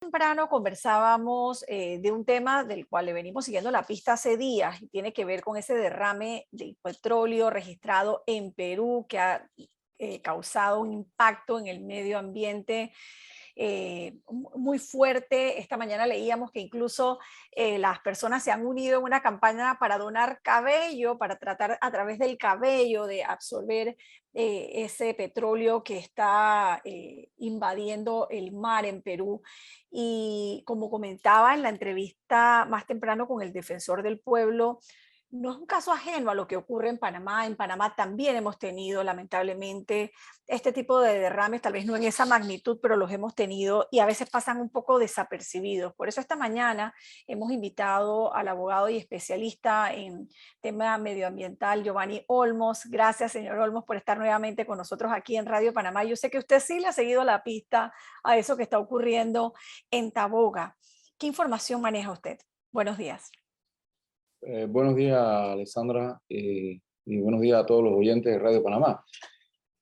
Temprano conversábamos de un tema del cual le venimos siguiendo la pista hace días y tiene que ver con ese derrame de petróleo registrado en Perú que ha causado un impacto en el medio ambiente muy fuerte. Esta mañana leíamos que incluso las personas se han unido en una campaña para donar cabello, para tratar a través del cabello de absorber ese petróleo que está invadiendo el mar en Perú. Y como comentaba en la entrevista más temprano con el defensor del pueblo, no es un caso ajeno a lo que ocurre en Panamá. En Panamá también hemos tenido, lamentablemente, este tipo de derrames, tal vez no en esa magnitud, pero los hemos tenido y a veces pasan un poco desapercibidos. Por eso esta mañana hemos invitado al abogado y especialista en tema medioambiental, Giovanni Olmos. Gracias, señor Olmos, por estar nuevamente con nosotros aquí en Radio Panamá. Yo sé que usted sí le ha seguido la pista a eso que está ocurriendo en Taboga. ¿Qué información maneja usted? Buenos días. Buenos días, Alessandra, y buenos días a todos los oyentes de Radio Panamá.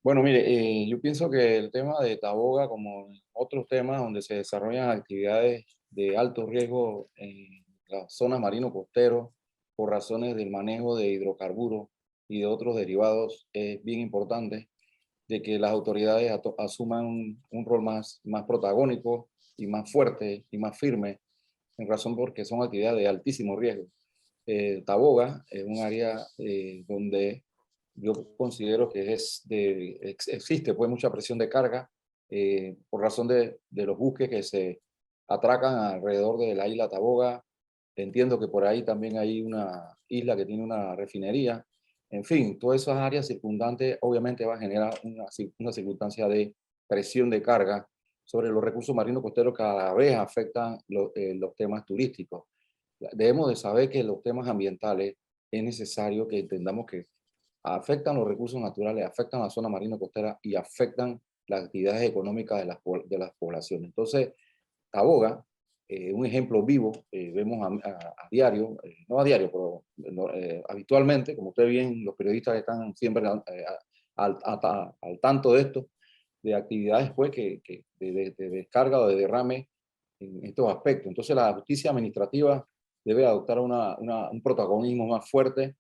Bueno, mire, yo pienso que el tema de Taboga, como en otros temas donde se desarrollan actividades de alto riesgo en las zonas marino-costeros por razones del manejo de hidrocarburos y de otros derivados, es bien importante de que las autoridades asuman un rol más protagónico y más fuerte y más firme, en razón porque son actividades de altísimo riesgo. Taboga es un área donde yo considero que existe pues mucha presión de carga por razón de los buques que se atracan alrededor de la isla Taboga. Entiendo que por ahí también hay una isla que tiene una refinería. En fin, todas esas áreas circundantes obviamente va a generar una circunstancia de presión de carga sobre los recursos marinos costeros, cada vez afectan los temas turísticos. Debemos de saber que los temas ambientales es necesario que entendamos que afectan los recursos naturales, afectan la zona marina costera y afectan las actividades económicas de las poblaciones. Entonces, Taboga, un ejemplo vivo, vemos a diario, no a diario, pero habitualmente, como ustedes bien, los periodistas están siempre al tanto de esto, de actividades pues, de descarga o de derrame en estos aspectos. Entonces, la justicia administrativa debe adoptar un protagonismo más fuerte.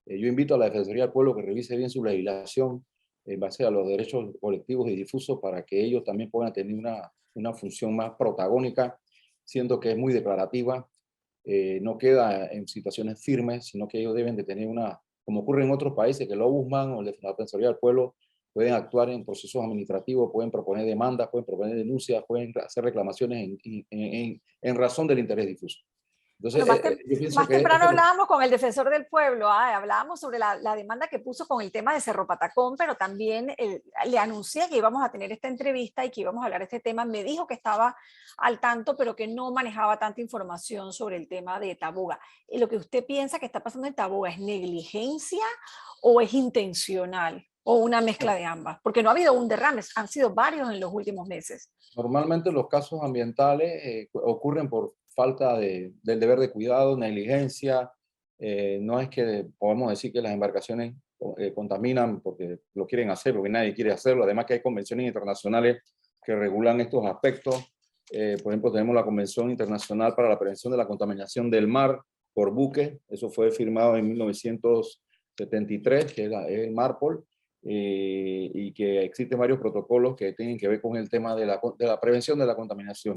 Yo invito a la Defensoría del Pueblo que revise bien su legislación en base a los derechos colectivos y difusos para que ellos también puedan tener una función más protagónica, siendo que es muy declarativa, no queda en situaciones firmes, sino que ellos deben de tener como ocurre en otros países, que el Ombudsman o la Defensoría del Pueblo pueden actuar en procesos administrativos, pueden proponer demandas, pueden proponer denuncias, pueden hacer reclamaciones en razón del interés difuso. Entonces, Bueno, yo pienso más que temprano hablábamos con el defensor del pueblo, hablábamos sobre la demanda que puso con el tema de Cerro Patacón, pero también le anuncié que íbamos a tener esta entrevista y que íbamos a hablar de este tema. Me dijo que estaba al tanto, pero que no manejaba tanta información sobre el tema de Taboga. ¿Y lo que usted piensa que está pasando en Taboga es negligencia o es intencional o una mezcla de ambas? Porque no ha habido un derrame, han sido varios en los últimos meses. normalmente los casos ambientales ocurren por falta del deber de cuidado, negligencia. No es que podemos decir que las embarcaciones contaminan porque lo quieren hacer, porque nadie quiere hacerlo. Además que hay convenciones internacionales que regulan estos aspectos. Por ejemplo, tenemos la Convención Internacional para la Prevención de la Contaminación del Mar por buques. Eso fue firmado en 1973, que es el MARPOL. Y que existen varios protocolos que tienen que ver con el tema de la prevención de la contaminación.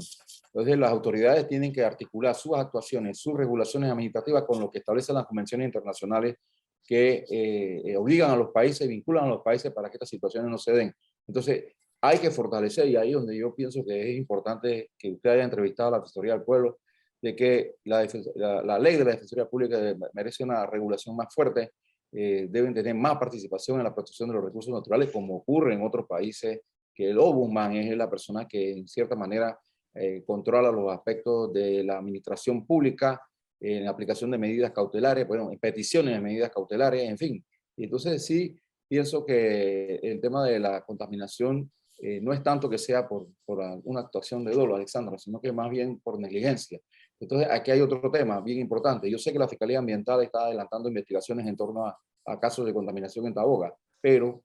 Entonces, las autoridades tienen que articular sus actuaciones, sus regulaciones administrativas con lo que establecen las convenciones internacionales que obligan a los países, vinculan a los países para que estas situaciones no se den. Entonces, hay que fortalecer, y ahí donde yo pienso que es importante que usted haya entrevistado a la Defensoría del Pueblo, de que la ley de la Defensoría Pública merece una regulación más fuerte. Deben tener más participación en la protección de los recursos naturales, como ocurre en otros países, que el Ombudsman es la persona que en cierta manera controla los aspectos de la administración pública, en la aplicación de medidas cautelares, bueno, en peticiones de medidas cautelares, en fin. Y entonces sí, pienso que el tema de la contaminación no es tanto que sea por una actuación de dolo, Alexandra, sino que más bien por negligencia. Entonces, aquí hay otro tema bien importante. Yo sé que la Fiscalía Ambiental está adelantando investigaciones en torno a casos de contaminación en Taboga, pero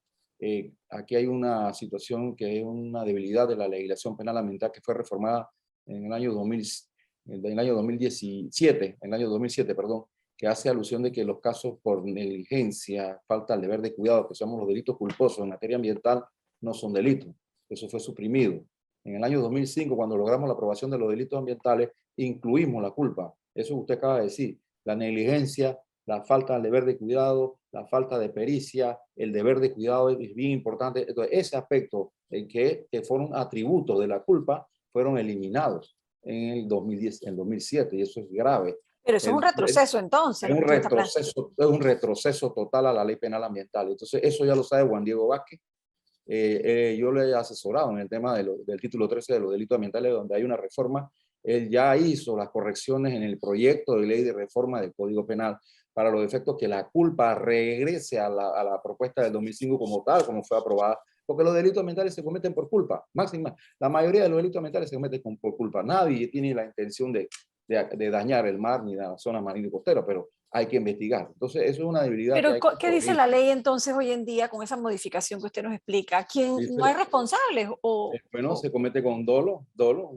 aquí hay una situación que es una debilidad de la legislación penal ambiental que fue reformada en el año 2000, en el año 2017, en el año 2007, perdón, que hace alusión de que los casos por negligencia, falta del deber de cuidado, que somos los delitos culposos en materia ambiental, no son delitos. Eso fue suprimido. En el año 2005, cuando logramos la aprobación de los delitos ambientales, incluimos la culpa. Eso usted acaba de decir, la negligencia, la falta del deber de cuidado, la falta de pericia, el deber de cuidado es bien importante. Entonces, ese aspecto en que fueron atributos de la culpa fueron eliminados en el 2010, en 2007, y eso es grave. Pero eso es un retroceso entonces, lo que usted está planteando. Es un retroceso total a la ley penal ambiental. Entonces, eso ya lo sabe Juan Diego Vázquez. Yo le he asesorado en el tema del título 13 de los delitos ambientales, donde hay una reforma. Él ya hizo las correcciones en el proyecto de ley de reforma del Código Penal para los efectos que la culpa regrese a la propuesta del 2005 como tal, como fue aprobada, porque los delitos ambientales se cometen por culpa, máxima. La mayoría de los delitos ambientales se cometen por culpa. Nadie tiene la intención de dañar el mar ni la zona marina y costera, pero hay que investigar. Entonces, eso es una debilidad que Pero, hay que ¿qué dice corregir. la ley entonces hoy en día con esa modificación que usted nos explica? ¿Quién no hay Dice, responsables? bueno, se comete con dolo.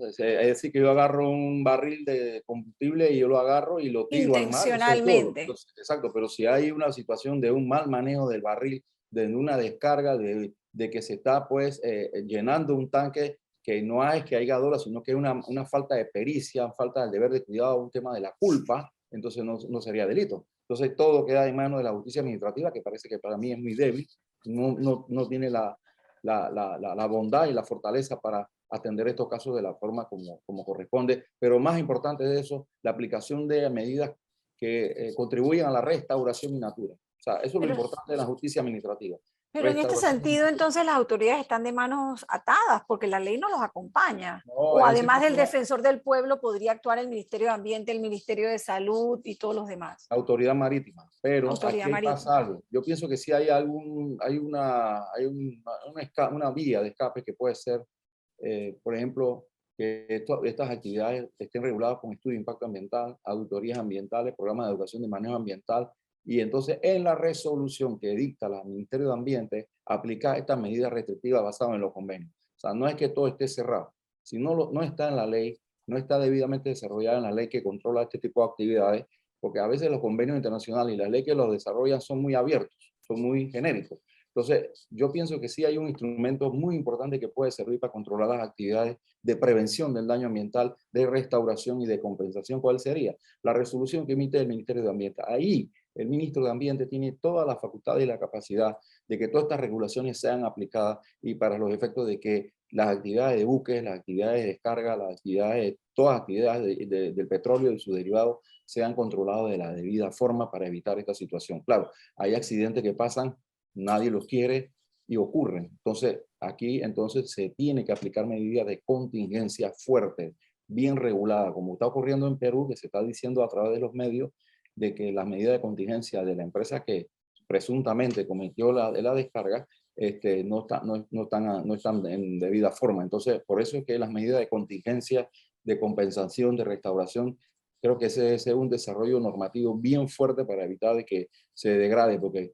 Es decir, que yo agarro un barril de combustible y yo lo agarro y lo tiro al mar, eso es dolo. Intencionalmente. Entonces, exacto, pero si hay una situación de un mal manejo del barril, de una descarga, de que se está pues llenando un tanque, que no es que haya dolo, sino que es una falta de pericia, falta del deber de cuidado, un tema de la culpa, entonces no sería delito. Entonces todo queda en manos de la justicia administrativa, que parece que para mí es muy débil, no tiene la bondad y la fortaleza para atender estos casos de la forma como corresponde. Pero más importante de eso, la aplicación de medidas que contribuyan a la restauración y natura. O sea, eso es lo Pero, importante de la justicia administrativa. pero en este Restauración y sentido, natura. entonces las autoridades están de manos atadas porque la ley no los acompaña. No, O en además del situación, defensor del pueblo, podría actuar el Ministerio de Ambiente, el Ministerio de Salud y todos los demás. autoridad marítima, pero Autoridad aquí hay marítima. pasa algo. Yo pienso que sí hay una vía de escape que puede ser, por ejemplo, que estas actividades estén reguladas con estudio de impacto ambiental, auditorías ambientales, programas de educación de manejo ambiental, y entonces en la resolución que dicta el Ministerio de Ambiente, aplicar estas medidas restrictivas basadas en los convenios. O sea, no es que todo esté cerrado. Si no está en la ley, no está debidamente desarrollada en la ley que controla este tipo de actividades, porque a veces los convenios internacionales y las leyes que los desarrollan son muy abiertos, son muy genéricos. Entonces, yo pienso que sí hay un instrumento muy importante que puede servir para controlar las actividades de prevención del daño ambiental, de restauración y de compensación. ¿Cuál sería? La resolución que emite el Ministerio de Ambiente. Ahí el ministro de Ambiente tiene toda la facultad y la capacidad de que todas estas regulaciones sean aplicadas y para los efectos de que las actividades de buques, las actividades de descarga, todas las actividades del petróleo y sus derivados sean controlados de la debida forma para evitar esta situación. Claro, hay accidentes que pasan, nadie los quiere y ocurren. Entonces, aquí entonces se tiene que aplicar medidas de contingencia fuertes, bien reguladas, como está ocurriendo en Perú, que se está diciendo a través de los medios de que las medidas de contingencia de la empresa que presuntamente cometió la descarga no están en debida forma. Entonces, por eso es que las medidas de contingencia, de compensación, de restauración, creo que ese es un desarrollo normativo bien fuerte para evitar de que se degrade, porque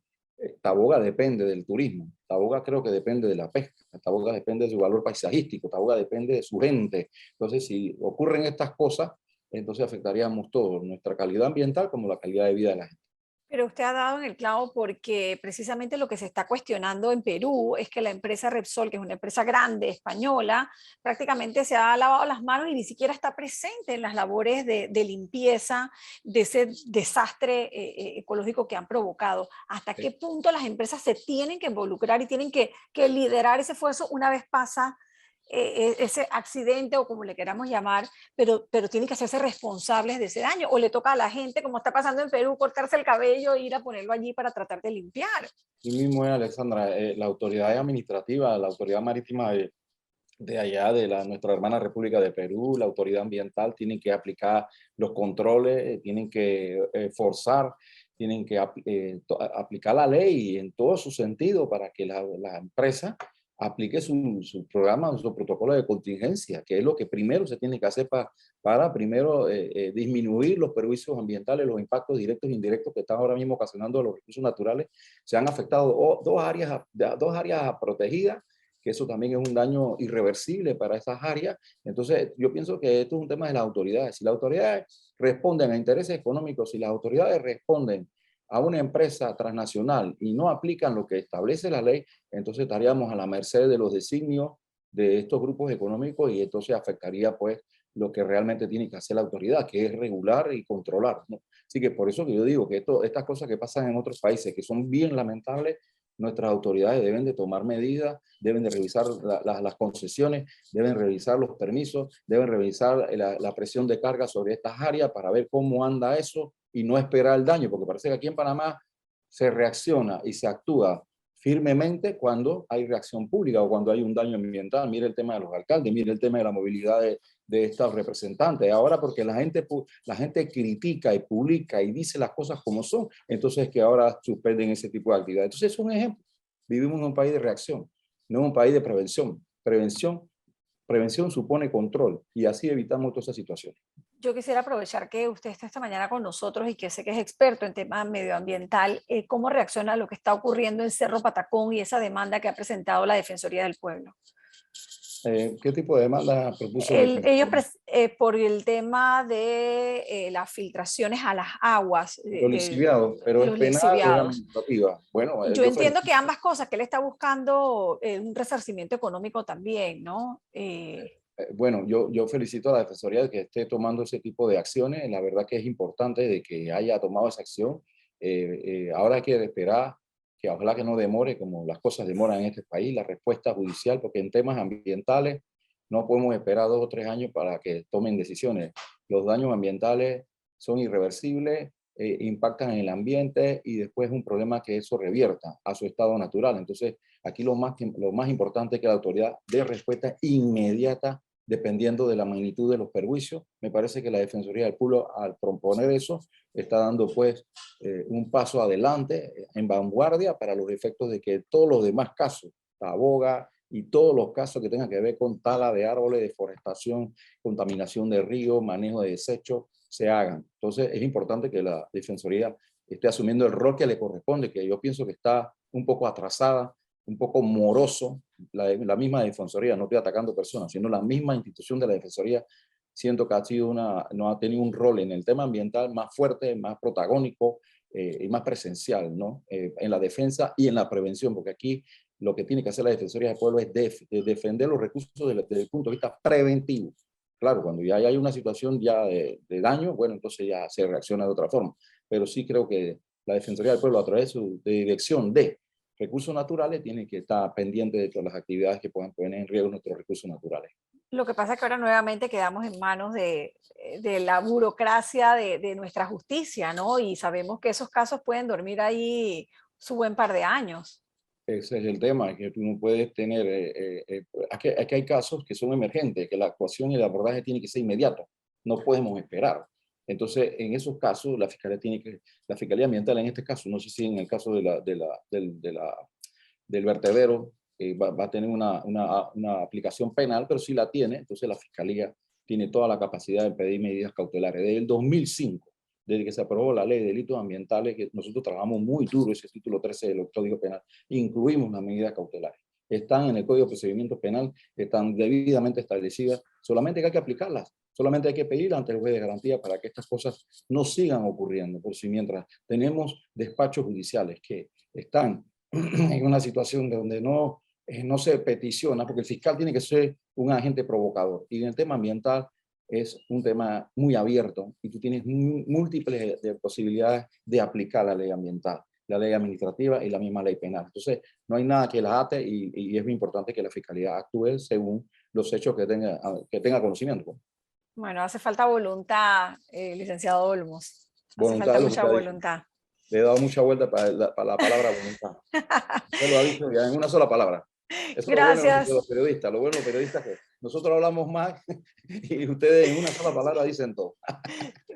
Taboga depende del turismo, Taboga creo que depende de la pesca, Taboga depende de su valor paisajístico, Taboga depende de su gente. Entonces, si ocurren estas cosas, entonces afectaríamos todo, nuestra calidad ambiental como la calidad de vida de la gente. Pero usted ha dado en el clavo porque precisamente lo que se está cuestionando en Perú es que la empresa Repsol, que es una empresa grande española, prácticamente se ha lavado las manos y ni siquiera está presente en las labores de limpieza de ese desastre ecológico que han provocado. ¿Hasta qué punto las empresas se tienen que involucrar y tienen que liderar ese esfuerzo una vez pasa ese accidente o como le queramos llamar, pero tienen que hacerse responsables de ese daño? ¿O le toca a la gente, como está pasando en Perú, cortarse el cabello e ir a ponerlo allí para tratar de limpiar? Y mismo es, Alexandra, la autoridad administrativa, la autoridad marítima de allá, nuestra hermana República de Perú, la autoridad ambiental, tienen que aplicar los controles, tienen que forzar, tienen que aplicar la ley en todo su sentido para que la empresa aplique su programa, su protocolo de contingencia, que es lo que primero se tiene que hacer para primero disminuir los perjuicios ambientales, los impactos directos e indirectos que están ahora mismo ocasionando los recursos naturales. Se han afectado dos áreas protegidas que eso también es un daño irreversible para esas áreas. Entonces, yo pienso que esto es un tema de las autoridades. Si las autoridades responden a intereses económicos, si las autoridades responden a una empresa transnacional y no aplican lo que establece la ley, entonces estaríamos a la merced de los designios de estos grupos económicos y entonces afectaría pues lo que realmente tiene que hacer la autoridad, que es regular y controlar, ¿no? Así que por eso que yo digo que estas cosas que pasan en otros países, que son bien lamentables, nuestras autoridades deben de tomar medidas, deben de revisar las concesiones, deben revisar los permisos, deben revisar la presión de carga sobre estas áreas para ver cómo anda eso y no esperar el daño, porque parece que aquí en Panamá se reacciona y se actúa firmemente cuando hay reacción pública o cuando hay un daño ambiental. Mire el tema de los alcaldes, mire el tema de la movilidad de estos representantes. Ahora porque la gente critica y publica y dice las cosas como son, entonces que ahora suspenden ese tipo de actividades. Entonces es un ejemplo. Vivimos en un país de reacción, no en un país de prevención. Prevención supone control y así evitamos todas esas situaciones. Yo quisiera aprovechar que usted está esta mañana con nosotros y que sé que es experto en temas medioambiental. ¿Cómo reacciona a lo que está ocurriendo en Cerro Patacón y esa demanda que ha presentado la Defensoría del Pueblo? ¿Qué tipo de demanda propuso la Defensoría? Por el tema de las filtraciones a las aguas, Los lixiviados, pero es los penal o es lixiviados. administrativa. Bueno, Yo yo entiendo que felicito. ambas cosas, que él está buscando un resarcimiento económico también, ¿no? Bueno, yo felicito a la Defensoría de que esté tomando ese tipo de acciones. La verdad que es importante de que haya tomado esa acción. Ahora hay que esperar que ojalá que no demore, como las cosas demoran en este país, la respuesta judicial, porque en temas ambientales no podemos esperar 2 o 3 años para que tomen decisiones. Los daños ambientales son irreversibles, impactan en el ambiente y después es un problema que eso revierta a su estado natural. Entonces, aquí lo más importante es que la autoridad dé respuesta inmediata dependiendo de la magnitud de los perjuicios. Me parece que la Defensoría del Pueblo, al proponer eso, está dando pues un paso adelante en vanguardia para los efectos de que todos los demás casos, Taboga y todos los casos que tengan que ver con tala de árboles, deforestación, contaminación de ríos, manejo de desechos, se hagan. Entonces es importante que la Defensoría esté asumiendo el rol que le corresponde, que yo pienso que está un poco atrasada, un poco moroso. La misma Defensoría, no estoy atacando personas, sino la misma institución de la Defensoría, siento que no ha tenido un rol en el tema ambiental más fuerte, más protagónico y más presencial, ¿no? En la defensa y en la prevención, porque aquí lo que tiene que hacer la Defensoría del Pueblo es defender los recursos desde el punto de vista preventivo. Claro, cuando ya hay una situación ya de daño, bueno, entonces ya se reacciona de otra forma. Pero sí creo que la Defensoría del Pueblo, a través de su dirección de recursos naturales, tiene que estar pendiente de todas las actividades que puedan poner en riesgo nuestros recursos naturales. Lo que pasa es que ahora nuevamente quedamos en manos de la burocracia de nuestra justicia, ¿no? Y sabemos que esos casos pueden dormir ahí su buen par de años. Ese es el tema, que tú no puedes tener, aquí hay casos que son emergentes, que la actuación y el abordaje tiene que ser inmediato, no podemos esperar. Entonces, en esos casos, la Fiscalía Ambiental en este caso, no sé si en el caso del vertedero va a tener una aplicación penal, pero si la tiene, entonces la Fiscalía tiene toda la capacidad de pedir medidas cautelares. Desde el 2005, desde que se aprobó la ley de delitos ambientales, que nosotros trabajamos muy duro ese título 13 del Código Penal, incluimos las medidas cautelares. Están en el Código de Procedimiento Penal, están debidamente establecidas, solamente que hay que aplicarlas, solamente hay que pedirlas ante el juez de garantía para que estas cosas no sigan ocurriendo. Por si mientras tenemos despachos judiciales que están en una situación donde no se peticiona, porque el fiscal tiene que ser un agente provocador, y en el tema ambiental es un tema muy abierto y tú tienes múltiples posibilidades de aplicar la ley ambiental, la ley administrativa y la misma ley penal. Entonces, no hay nada que la ate y es muy importante que la Fiscalía actúe según los hechos que tenga conocimiento. Bueno, hace falta voluntad, licenciado Olmos. Hace Voluntad falta es lo que mucha usted ha dicho. voluntad. Le he dado mucha vuelta para la palabra voluntad. Usted lo ha dicho ya en una sola palabra. Eso es lo bueno de Gracias. los periodistas. Lo bueno de los periodistas es que nosotros hablamos más y ustedes en una sola palabra dicen todo.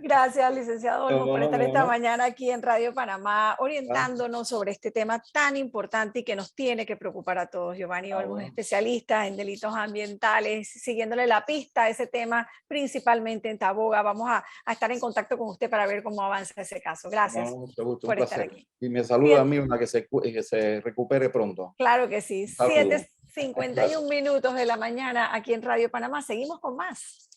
Gracias, licenciado Olmos, por estar esta No. mañana aquí en Radio Panamá, Ah, orientándonos sobre este tema tan importante y que nos tiene que preocupar a todos. Giovanni Olmos, bueno. especialista en delitos ambientales, siguiéndole la pista a ese tema, principalmente en Taboga. Vamos a estar en contacto con usted para ver cómo avanza ese caso. Gracias No, mucho gusto, un por estar placer. aquí. Y me saluda a Bien, mí una que se recupere pronto. claro que sí. Un saludo. 7:51 Gracias. minutos de la mañana aquí en Radio Panamá. Seguimos con más.